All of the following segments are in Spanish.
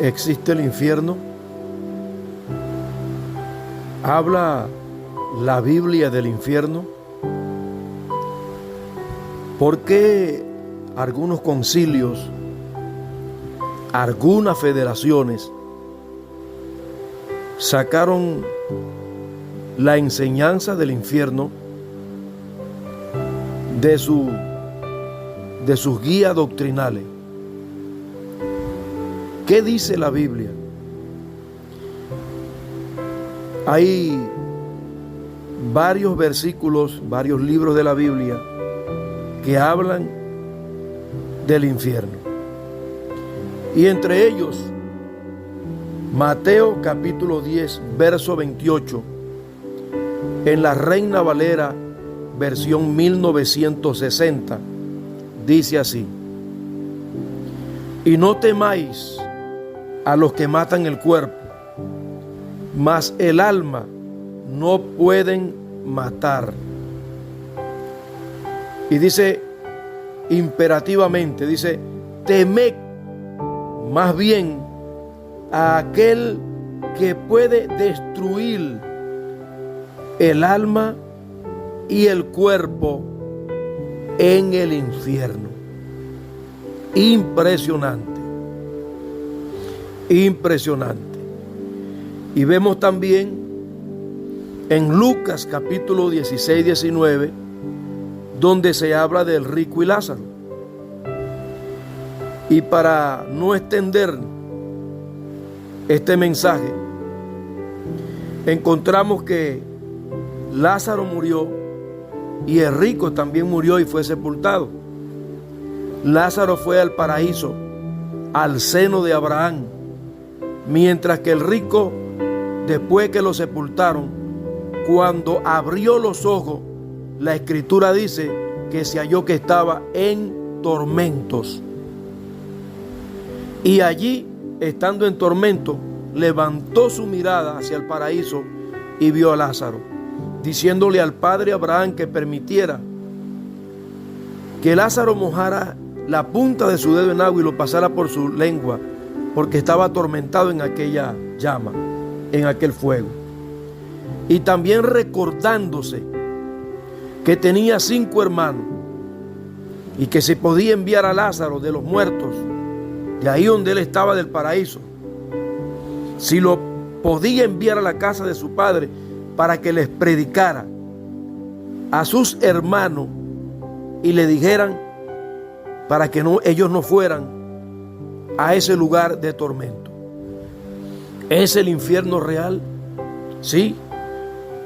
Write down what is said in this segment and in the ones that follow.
¿Existe el infierno? ¿Habla la Biblia del infierno? ¿Por qué algunos concilios, algunas federaciones sacaron la enseñanza del infierno de sus guías doctrinales? ¿Qué dice la Biblia? Hay varios versículos, varios libros de la Biblia que hablan del infierno. Y entre ellos, Mateo capítulo 10, verso 28, en la Reina Valera, versión 1960, dice así: y no temáis a los que matan el cuerpo, mas el alma no pueden matar. Y dice imperativamente, dice: temed más bien a aquel que puede destruir el alma y el cuerpo en el infierno. Impresionante. Impresionante. Y vemos también en Lucas capítulo 16, 19, donde se habla del rico y Lázaro. Y para no extender este mensaje, encontramos que Lázaro murió y el rico también murió y fue sepultado. Lázaro fue al paraíso, al seno de Abraham, mientras que el rico, después que lo sepultaron, cuando abrió los ojos, la escritura dice que se halló que estaba en tormentos. Y allí, estando en tormento, levantó su mirada hacia el paraíso y vio a Lázaro, diciéndole al padre Abraham que permitiera que Lázaro mojara la punta de su dedo en agua y lo pasara por su lengua, porque estaba atormentado en aquella llama, en aquel fuego. Y también recordándose que tenía 5 hermanos y que se podía enviar a Lázaro de los muertos, de ahí donde él estaba del paraíso, si lo podía enviar a la casa de su padre para que les predicara a sus hermanos y le dijeran para que ellos no fueran a ese lugar de tormento. ¿Es el infierno real? Sí.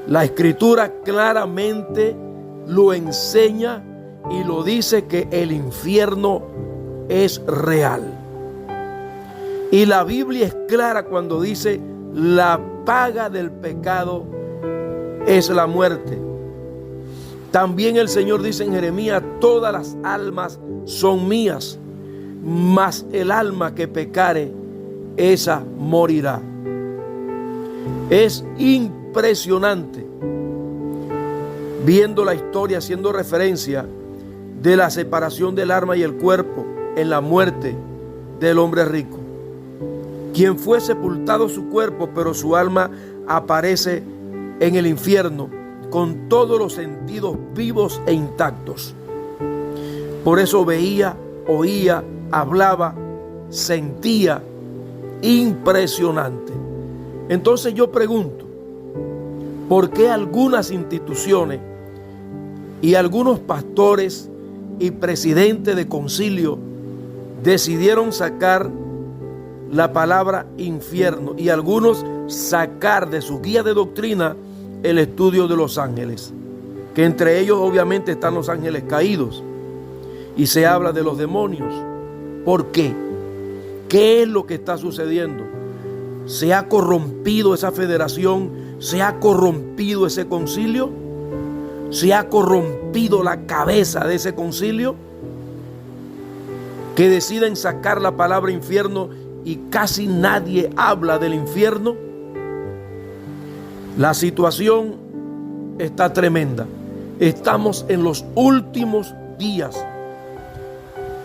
La escritura claramente lo enseña y lo dice, que el infierno es real. Y la Biblia es clara cuando dice: la paga del pecado es la muerte. También el Señor dice en Jeremías: todas las almas son mías, mas el alma que pecare, esa morirá. Es impresionante viendo la historia, haciendo referencia de la separación del alma y el cuerpo en la muerte del hombre rico, quien fue sepultado su cuerpo, pero su alma aparece en el infierno con todos los sentidos vivos e intactos. Por eso veía, oía, hablaba, sentía. Impresionante. Entonces yo pregunto, ¿por qué algunas instituciones y algunos pastores y presidentes de concilio decidieron sacar la palabra infierno, y algunos sacar de su guía de doctrina el estudio de los ángeles? Que entre ellos obviamente están los ángeles caídos y se habla de los demonios. ¿Por qué? ¿Qué es lo que está sucediendo? ¿Se ha corrompido esa federación? ¿Se ha corrompido ese concilio? ¿Se ha corrompido la cabeza de ese concilio? Que deciden sacar la palabra infierno y casi nadie habla del infierno. La situación está tremenda. Estamos en los últimos días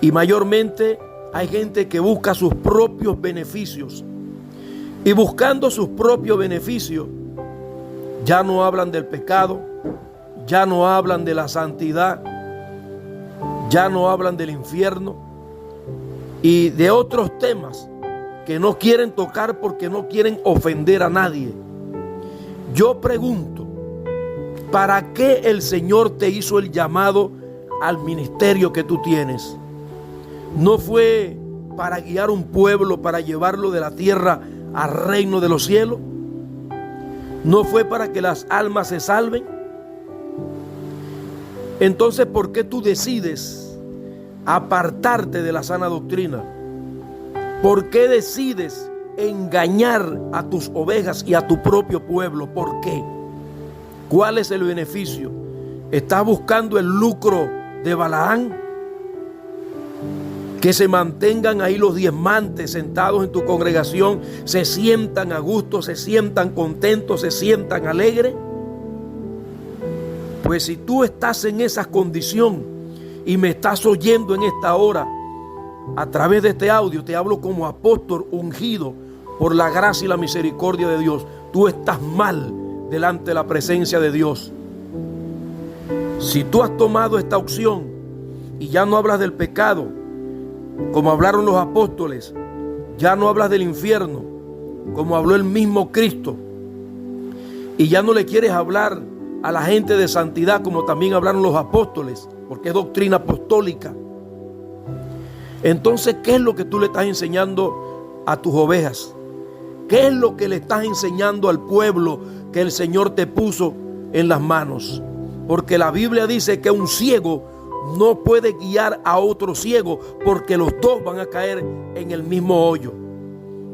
y mayormente hay gente que busca sus propios beneficios. Y buscando sus propios beneficios, ya no hablan del pecado, ya no hablan de la santidad, ya no hablan del infierno y de otros temas que no quieren tocar porque no quieren ofender a nadie. Yo pregunto, ¿para qué el Señor te hizo el llamado al ministerio que tú tienes? ¿No fue para guiar un pueblo, para llevarlo de la tierra al reino de los cielos? ¿No fue para que las almas se salven? Entonces, ¿por qué tú decides apartarte de la sana doctrina? ¿Por qué decides engañar a tus ovejas y a tu propio pueblo? ¿Por qué? ¿Cuál es el beneficio? ¿Estás buscando el lucro de Balaán? Que se mantengan ahí los diezmantes sentados en tu congregación, se sientan a gusto, se sientan contentos, se sientan alegres. Pues si tú estás en esa condición y me estás oyendo en esta hora, a través de este audio te hablo como apóstol ungido por la gracia y la misericordia de Dios. Tú estás mal delante de la presencia de Dios. Si tú has tomado esta opción y ya no hablas del pecado, como hablaron los apóstoles, ya no hablas del infierno, como habló el mismo Cristo, y ya no le quieres hablar a la gente de santidad, como también hablaron los apóstoles, porque es doctrina apostólica. Entonces, ¿qué es lo que tú le estás enseñando a tus ovejas? ¿Qué es lo que le estás enseñando al pueblo que el Señor te puso en las manos? Porque la Biblia dice que un ciego no puede guiar a otro ciego, porque los dos van a caer en el mismo hoyo.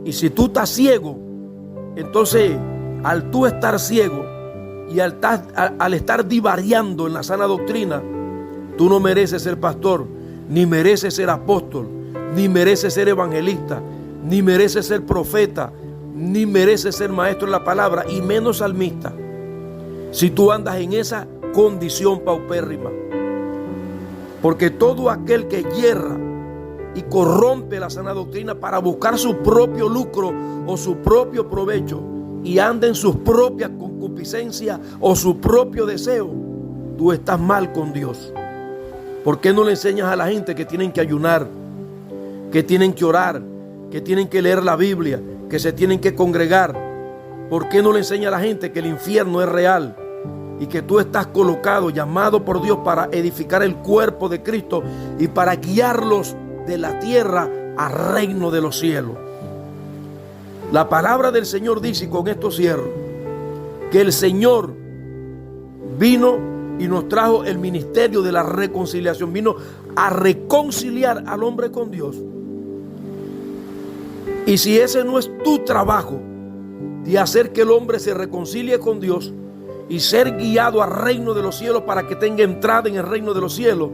Y si tú estás ciego, entonces al tú estar ciego y al estar divariando en la sana doctrina, tú no mereces ser pastor, ni mereces ser apóstol, ni mereces ser evangelista, ni mereces ser profeta, ni mereces ser maestro de la palabra, y menos salmista, si tú andas en esa condición paupérrima. Porque todo aquel que yerra y corrompe la sana doctrina para buscar su propio lucro o su propio provecho y anda en sus propias concupiscencias o su propio deseo, tú estás mal con Dios. ¿Por qué no le enseñas a la gente que tienen que ayunar, que tienen que orar, que tienen que leer la Biblia, que se tienen que congregar? ¿Por qué no le enseñas a la gente que el infierno es real y que tú estás colocado, llamado por Dios para edificar el cuerpo de Cristo y para guiarlos de la tierra al reino de los cielos? La palabra del Señor dice, y con esto cierro, que el Señor vino y nos trajo el ministerio de la reconciliación. Vino a reconciliar al hombre con Dios. Y si ese no es tu trabajo de hacer que el hombre se reconcilie con Dios y ser guiado al reino de los cielos para que tenga entrada en el reino de los cielos,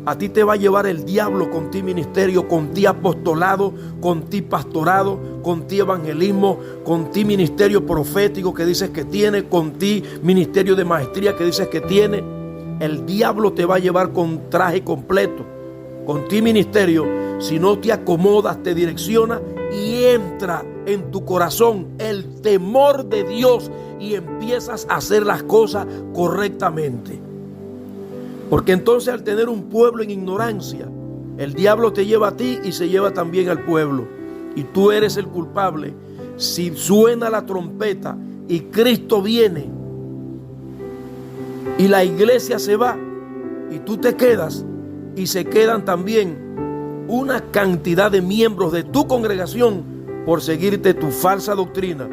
a ti te va a llevar el diablo con ti ministerio, con ti apostolado, con ti pastorado, con ti evangelismo, con ti ministerio profético que dices que tiene, con ti ministerio de maestría que dices que tiene. El diablo te va a llevar con traje completo, con ti ministerio, si no te acomodas, te direcciona y entra en tu corazón el temor de Dios y empiezas a hacer las cosas correctamente. Porque entonces, al tener un pueblo en ignorancia, el diablo te lleva a ti y se lleva también al pueblo. Y tú eres el culpable. Si suena la trompeta y Cristo viene y la iglesia se va y tú te quedas, y se quedan también una cantidad de miembros de tu congregación por seguirte tu falsa doctrina,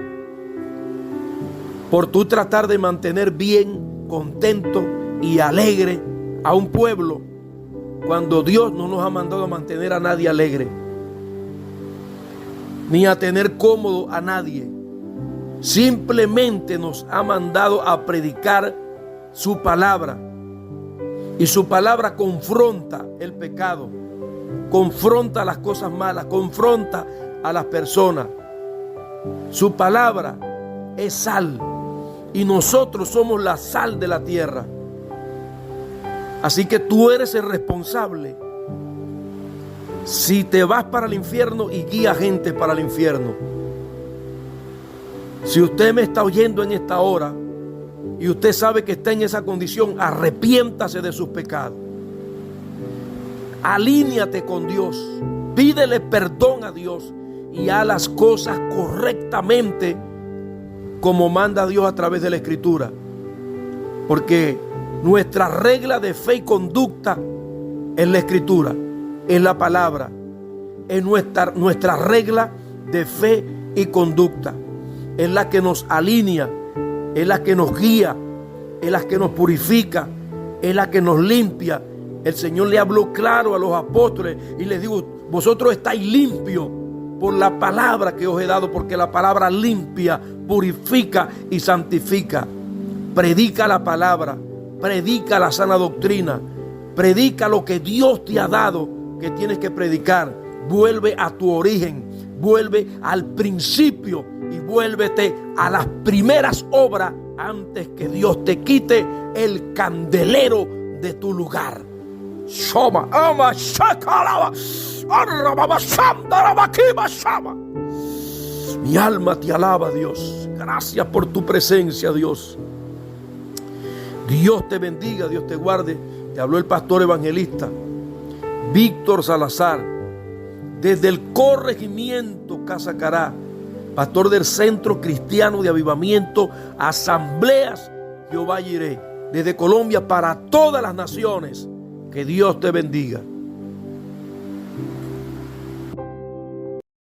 por tú tratar de mantener bien, contento y alegre a un pueblo, cuando Dios no nos ha mandado a mantener a nadie alegre, ni a tener cómodo a nadie. Simplemente nos ha mandado a predicar su palabra. Y su palabra confronta el pecado, confronta las cosas malas, confronta a las personas. Su palabra es sal y nosotros somos la sal de la tierra. Así que tú eres el responsable Si te vas para el infierno y guía gente para el infierno. Si usted me está oyendo en esta hora y usted sabe que está en esa condición, arrepiéntase de sus pecados. Alíñate con Dios. Pídele perdón a Dios y haz las cosas correctamente como manda Dios a través de la Escritura. Porque nuestra regla de fe y conducta es la Escritura, es la palabra, es nuestra regla de fe y conducta. Es la que nos alinea, es la que nos guía, es la que nos purifica, es la que nos limpia. El Señor le habló claro a los apóstoles y les dijo: vosotros estáis limpios por la palabra que os he dado, porque la palabra limpia, purifica y santifica. Predica la palabra, predica la sana doctrina, predica lo que Dios te ha dado que tienes que predicar. Vuelve a tu origen, vuelve al principio y vuélvete a las primeras obras antes que Dios te quite el candelero de tu lugar. Mi alma te alaba, Dios. Gracias por tu presencia, Dios. Dios te bendiga, Dios te guarde. Te habló el pastor evangelista Víctor Salazar, desde el corregimiento Casa Cará, pastor del Centro Cristiano de Avivamiento, Asambleas Jehová Jireh, desde Colombia para todas las naciones. Que Dios te bendiga.